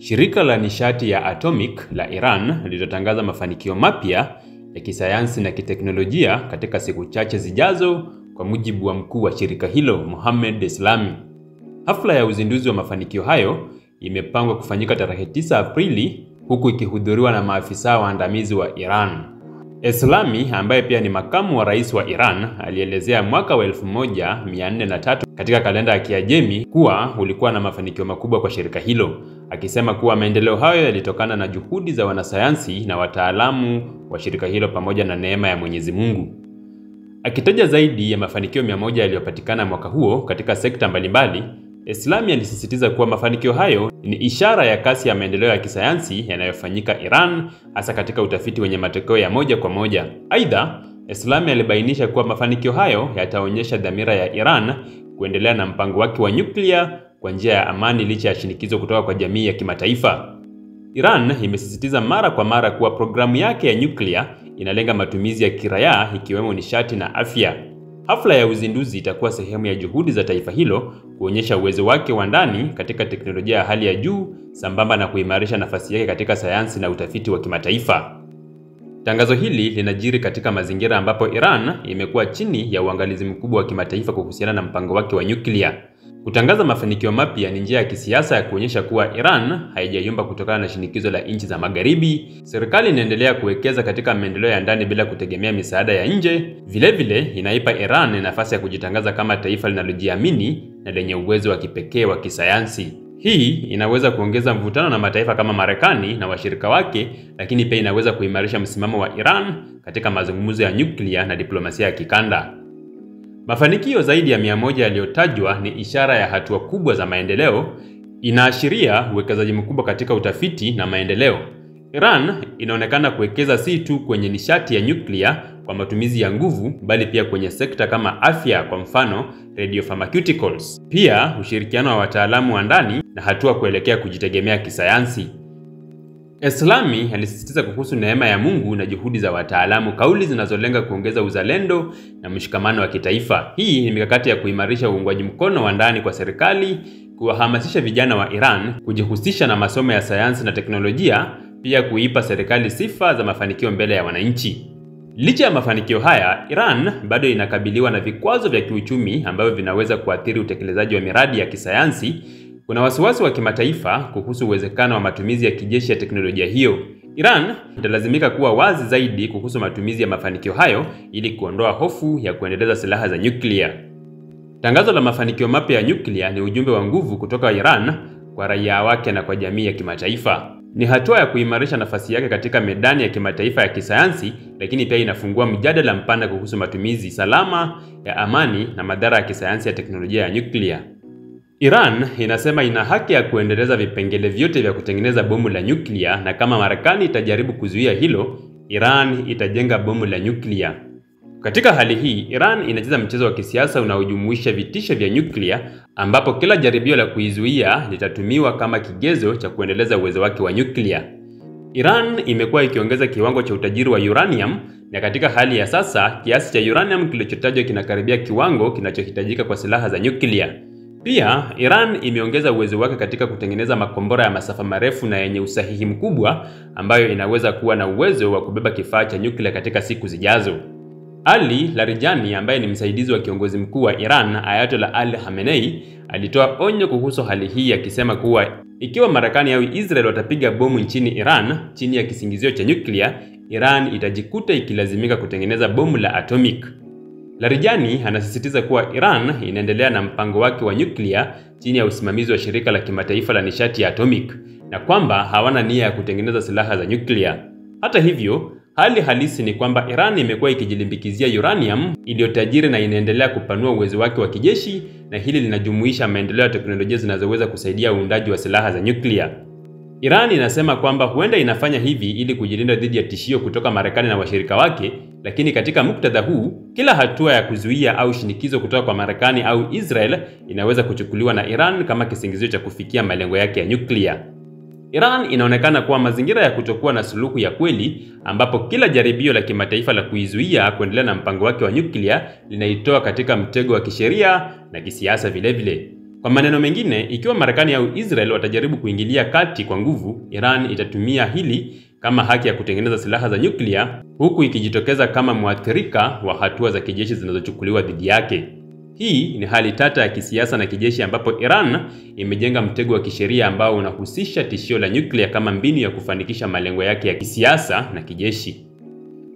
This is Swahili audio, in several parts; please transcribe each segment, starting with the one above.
Shirika la nishati ya atomic la Iran lilitangaza mafanikio mapya ya kisayansi na kiteknolojia katika siku chache zijazo, kwa mujibu wa mkuu wa shirika hilo, Mohammad Eslami. Hafla ya uzinduzi wa mafanikio hayo imepangwa kufanyika tarehe 9 Aprili, huku ikihudhuriwa na maafisa waandamizi wa Iran. Eslami, ambaye pia ni makamu wa rais wa Iran, alielezea mwaka wa 1403 katika kalenda ya Kiajemi kuwa ulikuwa na mafanikio makubwa kwa shirika hilo, akisema kuwa maendeleo hayo yalitokana na juhudi za wanasayansi na wataalamu wa shirika hilo pamoja na neema ya Mwenyezi Mungu. Akitaja zaidi ya mafanikio 100 yaliyopatikana mwaka huo katika sekta mbalimbali, Eslami alisisitiza kuwa mafanikio hayo ni ishara ya kasi ya maendeleo ya kisayansi yanayofanyika Iran, hasa katika utafiti wenye matokeo ya moja kwa moja. Aidha, Eslami alibainisha kuwa mafanikio hayo yataonyesha dhamira ya Iran kuendelea na mpango wake wa nyuklia kwa njia ya amani licha ya shinikizo kutoka kwa jamii ya kimataifa. Iran imesisitiza mara kwa mara kuwa programu yake ya nyuklia inalenga matumizi ya kiraia, ikiwemo nishati na afya. Hafla ya uzinduzi itakuwa sehemu ya juhudi za taifa hilo kuonyesha uwezo wake wa ndani katika teknolojia ya hali ya juu, sambamba na kuimarisha nafasi yake katika sayansi na utafiti wa kimataifa. Tangazo hili linajiri katika mazingira ambapo Iran imekuwa chini ya uangalizi mkubwa wa kimataifa kuhusiana na mpango wake wa nyuklia. Kutangaza mafanikio mapya ni njia ya kisiasa ya kuonyesha kuwa Iran haijayumba kutokana na shinikizo la nchi za Magharibi. Serikali inaendelea kuwekeza katika maendeleo ya ndani bila kutegemea misaada ya nje. Vilevile inaipa Iran nafasi ya kujitangaza kama taifa linalojiamini na lenye uwezo wa kipekee wa kisayansi. Hii inaweza kuongeza mvutano na mataifa kama Marekani na washirika wake, lakini pia inaweza kuimarisha msimamo wa Iran katika mazungumzo ya nyuklia na diplomasia ya kikanda. Mafanikio zaidi ya 100 yaliyotajwa ni ishara ya hatua kubwa za maendeleo. Inaashiria uwekezaji mkubwa katika utafiti na maendeleo. Iran inaonekana kuwekeza si tu kwenye nishati ya nyuklia kwa matumizi ya nguvu, bali pia kwenye sekta kama afya, kwa mfano radiopharmaceuticals. Pia ushirikiano wa wataalamu wa ndani na hatua kuelekea kujitegemea kisayansi. Eslami alisisitiza kuhusu neema ya Mungu na juhudi za wataalamu, kauli zinazolenga kuongeza uzalendo na mshikamano wa kitaifa. Hii ni mikakati ya kuimarisha uungwaji mkono wa ndani kwa serikali, kuwahamasisha vijana wa Iran kujihusisha na masomo ya sayansi na teknolojia, pia kuipa serikali sifa za mafanikio mbele ya wananchi. Licha ya mafanikio haya, Iran bado inakabiliwa na vikwazo vya kiuchumi ambavyo vinaweza kuathiri utekelezaji wa miradi ya kisayansi. Kuna wasiwasi wa kimataifa kuhusu uwezekano wa matumizi ya kijeshi ya teknolojia hiyo. Iran italazimika kuwa wazi zaidi kuhusu matumizi ya mafanikio hayo ili kuondoa hofu ya kuendeleza silaha za nyuklia. Tangazo la mafanikio mapya ya nyuklia ni ujumbe wa nguvu kutoka Iran kwa raia wake na kwa jamii ya kimataifa. Ni hatua ya kuimarisha nafasi yake katika medani ya kimataifa ya kisayansi, lakini pia inafungua mjadala mpana kuhusu matumizi salama ya amani na madhara ya kisayansi ya teknolojia ya nyuklia. Iran inasema ina haki ya kuendeleza vipengele vyote vya kutengeneza bomu la nyuklia, na kama Marekani itajaribu kuzuia hilo, Iran itajenga bomu la nyuklia. Katika hali hii, Iran inacheza mchezo wa kisiasa unaojumuisha vitisho vya nyuklia, ambapo kila jaribio la kuizuia litatumiwa kama kigezo cha kuendeleza uwezo wake wa nyuklia. Iran imekuwa ikiongeza kiwango cha utajiri wa uranium, na katika hali ya sasa kiasi cha uranium kilichotajwa kinakaribia kiwango kinachohitajika kwa silaha za nyuklia. Pia, Iran imeongeza uwezo wake katika kutengeneza makombora ya masafa marefu na yenye usahihi mkubwa, ambayo inaweza kuwa na uwezo wa kubeba kifaa cha nyuklia katika siku zijazo. Ali Larijani, ambaye ni msaidizi wa kiongozi mkuu wa Iran, Ayatollah Ali Khamenei, alitoa onyo kuhusu hali hii, akisema kuwa ikiwa Marekani au Israel watapiga bomu nchini Iran chini ya kisingizio cha nyuklia, Iran itajikuta ikilazimika kutengeneza bomu la atomic. Larijani anasisitiza kuwa Iran inaendelea na mpango wake wa nyuklia chini ya usimamizi wa shirika la kimataifa la nishati ya atomic, na kwamba hawana nia ya kutengeneza silaha za nyuklia. Hata hivyo, hali halisi ni kwamba Iran imekuwa ikijilimbikizia uranium iliyotajiri na inaendelea kupanua uwezo wake wa kijeshi, na hili linajumuisha maendeleo ya teknolojia zinazoweza kusaidia uundaji wa silaha za nyuklia. Iran inasema kwamba huenda inafanya hivi ili kujilinda dhidi ya tishio kutoka Marekani na washirika wake, lakini katika muktadha huu, kila hatua ya kuzuia au shinikizo kutoka kwa Marekani au Israel inaweza kuchukuliwa na Iran kama kisingizio cha kufikia malengo yake ya nyuklia. Iran inaonekana kuwa mazingira ya kutokuwa na suluhu ya kweli, ambapo kila jaribio la kimataifa la kuizuia kuendelea na mpango wake wa nyuklia linaitoa katika mtego wa kisheria na kisiasa vilevile. Kwa maneno mengine, ikiwa Marekani au Israel watajaribu kuingilia kati kwa nguvu, Iran itatumia hili kama haki ya kutengeneza silaha za nyuklia, huku ikijitokeza kama mwathirika wa hatua za kijeshi zinazochukuliwa dhidi yake. Hii ni hali tata ya kisiasa na kijeshi ambapo Iran imejenga mtego wa kisheria ambao unahusisha tishio la nyuklia kama mbinu ya kufanikisha malengo yake ya kisiasa na kijeshi.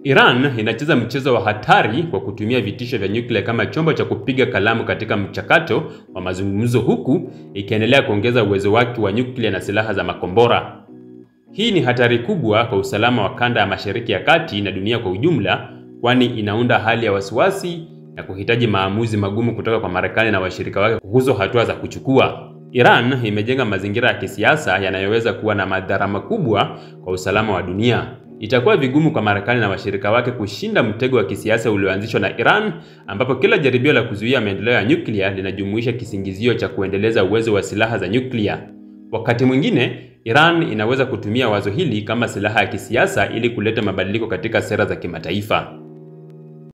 Iran inacheza mchezo wa hatari kwa kutumia vitisho vya nyuklia kama chombo cha kupiga kalamu katika mchakato wa mazungumzo, huku ikiendelea kuongeza uwezo wake wa nyuklia na silaha za makombora. Hii ni hatari kubwa kwa usalama wa kanda ya Mashariki ya Kati na dunia kwa ujumla, kwani inaunda hali ya wasiwasi na kuhitaji maamuzi magumu kutoka kwa Marekani na washirika wake kuhusu hatua za kuchukua. Iran imejenga mazingira ya kisiasa yanayoweza kuwa na madhara makubwa kwa usalama wa dunia. Itakuwa vigumu kwa Marekani na washirika wake kushinda mtego wa kisiasa ulioanzishwa na Iran, ambapo kila jaribio la kuzuia maendeleo ya nyuklia linajumuisha kisingizio cha kuendeleza uwezo wa silaha za nyuklia. Wakati mwingine, Iran inaweza kutumia wazo hili kama silaha ya kisiasa ili kuleta mabadiliko katika sera za kimataifa.